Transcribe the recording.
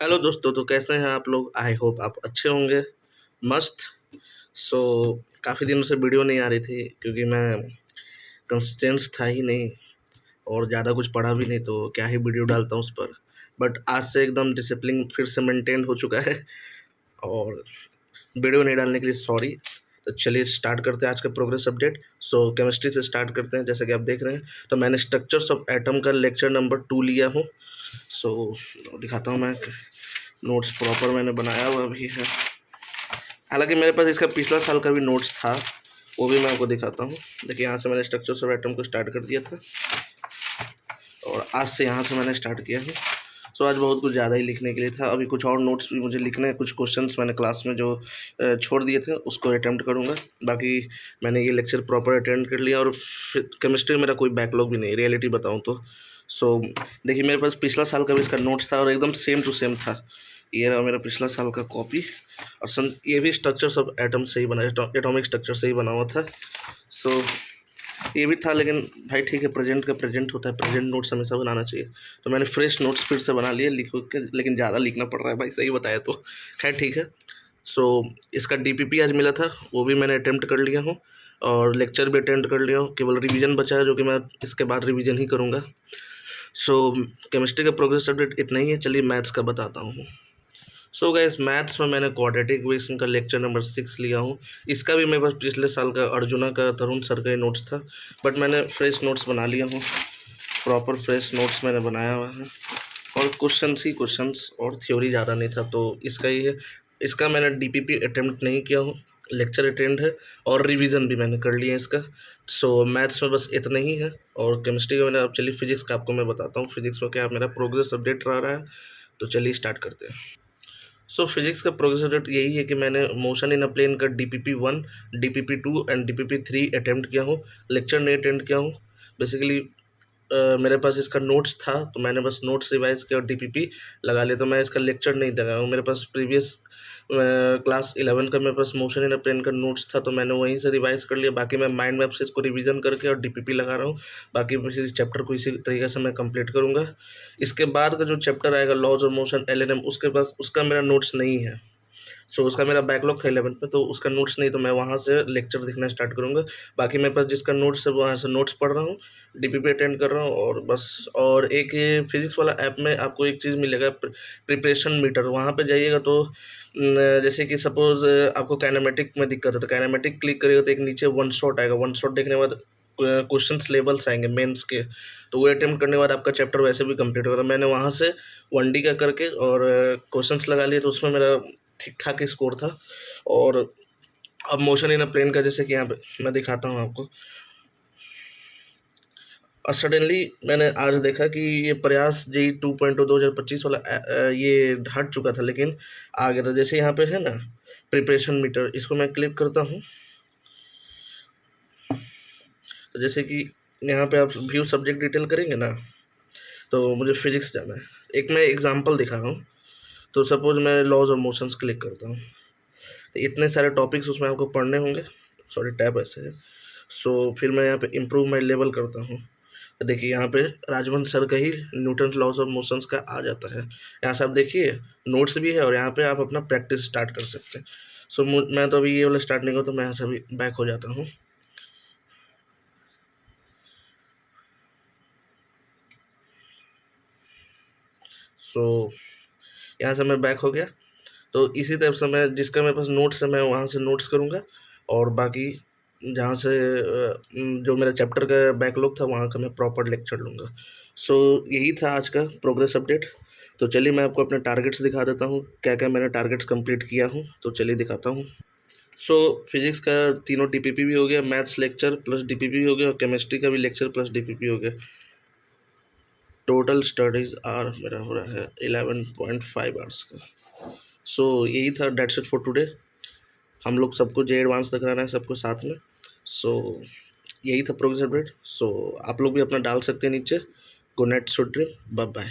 Hello दोस्तों, तो कैसे हैं आप लोग? आई होप आप अच्छे होंगे, मस्त। सो काफ़ी दिनों से वीडियो नहीं आ रही थी क्योंकि मैं कंसिस्टेंस था ही नहीं और ज़्यादा कुछ पढ़ा भी नहीं, तो क्या ही वीडियो डालता हूँ उस पर। बट आज से एकदम डिसिप्लिन फिर से मेंटेन हो चुका है और वीडियो नहीं डालने के लिए सॉरी। तो चलिए स्टार्ट करते हैं आज का प्रोग्रेस अपडेट। सो केमिस्ट्री से स्टार्ट करते हैं। जैसे कि आप देख रहे हैं, तो मैंने स्ट्रक्चर्स ऑफ एटम का लेक्चर नंबर 2 लिया हूँ। सो दिखाता हूँ मैं, नोट्स प्रॉपर मैंने बनाया हुआ भी है। हालांकि मेरे पास इसका पिछला साल का भी नोट्स था, वो भी मैं आपको दिखाता हूँ। देखिए, यहाँ से मैंने स्ट्रक्चर्स ऑफ एटम को स्टार्ट कर दिया था और आज से यहाँ से मैंने स्टार्ट किया है। सो आज बहुत कुछ ज़्यादा ही लिखने के लिए था। अभी कुछ और नोट्स भी मुझे लिखने हैं। कुछ क्वेश्चंस मैंने क्लास में जो छोड़ दिए थे उसको अटेम्प्ट करूँगा। बाकी मैंने ये लेक्चर प्रॉपर अटेंड कर लिया और केमिस्ट्री में मेरा कोई बैकलॉग भी नहीं, रियलिटी बताऊँ तो। सो देखिए, मेरे पास पिछला साल का भी इसका नोट्स था और एकदम सेम टू सेम था। ये रहा मेरा पिछला साल का कॉपी और ये भी स्ट्रक्चर्स ऑफ एटम से ही बना, एटॉमिक स्ट्रक्चर से ही बना हुआ था। सो ये भी था, लेकिन भाई ठीक है, प्रेजेंट का प्रेजेंट होता है, प्रेजेंट नोट्स हमेशा बनाना चाहिए। तो मैंने फ्रेश नोट्स फिर से बना लिए लिख के, लेकिन ज़्यादा लिखना पड़ रहा है भाई, सही बताया तो। खैर ठीक है। सो इसका डीपीपी आज मिला था, वो भी मैंने अटेम्प्ट कर लिया हूँ और लेक्चर भी अटेंड कर लिया हूँ। केवल रिवीजन बचा है, जो कि मैं इसके बाद रिवीजन ही करूँगा। सो केमिस्ट्री का प्रोग्रेस अपडेट इतना ही है। चलिए मैथ्स का बताता हूँ। सो गाइस, मैथ्स में मैंने क्वाड्रेटिक इक्वेशन का लेक्चर नंबर 6 लिया हूँ। इसका भी मेरे पास पिछले साल का अर्जुना का तरुण सर का ही नोट्स था, बट मैंने फ्रेश नोट्स बना लिया हूँ। प्रॉपर फ्रेश नोट्स मैंने बनाया हुआ है और क्वेश्चंस ही क्वेश्चंस, और थ्योरी ज़्यादा नहीं था, तो इसका ही है। इसका मैंने डीपीपी अटेम्प्ट नहीं किया हूँ, लेक्चर अटेंड है और रिवीजन भी मैंने कर लिया है इसका। सो मैथ्स में बस इतना ही है। और केमिस्ट्री का मैंने, अब चलिए फिजिक्स का आपको मैं बताता हूँ, फिजिक्स में क्या मेरा प्रोग्रेस अपडेट रहा है। तो चलिए स्टार्ट करते हैं। सो फिजिक्स का प्रोग्रेस रेट यही है कि मैंने मोशन इन अ प्लेन का DPP 1, DPP 2 and DPP 3 attempt किया हूँ। लेक्चर नहीं अटेंड किया हूँ। बेसिकली मेरे पास इसका नोट्स था, तो मैंने बस नोट्स रिवाइज किया और DPP लगा लिया। तो मैं इसका लेक्चर नहीं लगा हूँ। मेरे पास प्रीवियस क्लास 11 का मेरे पास मोशन इन अ प्लेन का नोट्स था, तो मैंने वहीं से रिवाइज कर लिया। बाकी मैं माइंड मैप से इसको रिवीजन करके और DPP लगा रहा हूँ। बाकी इसी चैप्टर को इसी तरीके से मैं कंप्लीट करूँगा। इसके बाद का जो चैप्टर आएगा, लॉज ऑफ मोशन, LNM, उसके पास उसका मेरा नोट्स नहीं है। सो उसका मेरा बैकलॉग था 11th में, तो उसका नोट्स नहीं, तो मैं वहाँ से लेक्चर देखना स्टार्ट करूँगा। बाकी मेरे पास जिसका नोट्स है वहाँ से नोट्स पढ़ रहा हूँ, DPP अटेंड कर रहा हूँ और बस। और एक ये फिजिक्स वाला ऐप में आपको एक चीज़ मिलेगा, प्रिपरेशन मीटर। वहाँ पे जाइएगा तो जैसे कि सपोज़ आपको काइनेमेटिक में दिक्कत है, तो काइनेमेटिक क्लिक करिएगा तो एक नीचे वन शॉट आएगा। वन शॉट देखने के बाद क्वेश्चंस लेवल्स आएंगे मेंस के, तो वो अटेम्प्ट करने के बाद आपका चैप्टर वैसे भी कंप्लीट होगा। तो मैंने वहाँ से 1D का करके और क्वेश्चंस लगा लिए, तो उसमें मेरा ठीक ठाक स्कोर था। और अब मोशन इन अ प्लेन का, जैसे कि यहाँ पे मैं दिखाता हूँ आपको। और सडनली मैंने आज देखा कि ये प्रयास JEE 2.0 2025 वाला ये हट चुका था, लेकिन आ गया था। जैसे यहाँ पे है ना प्रिपरेशन मीटर, इसको मैं क्लिक करता हूँ, तो जैसे कि यहाँ पे आप व्यू सब्जेक्ट डिटेल करेंगे ना, तो मुझे फिजिक्स जाना है। एक मैं एग्जांपल दिखा रहा हूँ। तो सपोज मैं लॉज ऑफ मोशंस क्लिक करता हूँ, तो इतने सारे टॉपिक्स उसमें आपको पढ़ने होंगे। सॉरी, टैब ऐसे है। सो फिर मैं यहाँ पे इम्प्रूव माई लेवल करता हूँ, तो देखिए यहाँ पे राजवंश सर का ही न्यूटन लॉज ऑफ मोशंस का आ जाता है। यहाँ से आप देखिए नोट्स भी है और यहाँ पे आप अपना प्रैक्टिस स्टार्ट कर सकते हैं। सो मैं तो अभी ये वाला स्टार्ट नहीं करूँ, तो मैं यहाँ से अभी बैक हो जाता हूँ। सो यहाँ से मैं बैक हो गया। तो इसी तरह से मैं, जिसका मेरे पास नोट्स है, मैं वहाँ से नोट्स करूँगा और बाकी जहाँ से जो मेरा चैप्टर का बैकलॉग था वहाँ का मैं प्रॉपर लेक्चर लूँगा। सो यही था आज का प्रोग्रेस अपडेट। तो चलिए मैं आपको अपने टारगेट्स दिखा देता हूँ, क्या क्या मैंने टारगेट्स कंप्लीट किया हूँ। तो चलिए दिखाता हूँ। सो फिजिक्स का तीनों DPP भी हो गया, मैथ्स लेक्चर प्लस DPP भी हो गया और केमिस्ट्री का भी लेक्चर प्लस DPP हो गया। टोटल स्टडीज़ आर मेरा हो रहा है 11.5 आवर्स का। सो यही था, डेट्स इट फॉर टुडे। हम लोग सबको JEE एडवांस तक रहना है, सबको साथ में। सो यही था प्रोग्रेस अपडेट। सो आप लोग भी अपना डाल सकते हैं नीचे। Good night, sweet dream, bye bye.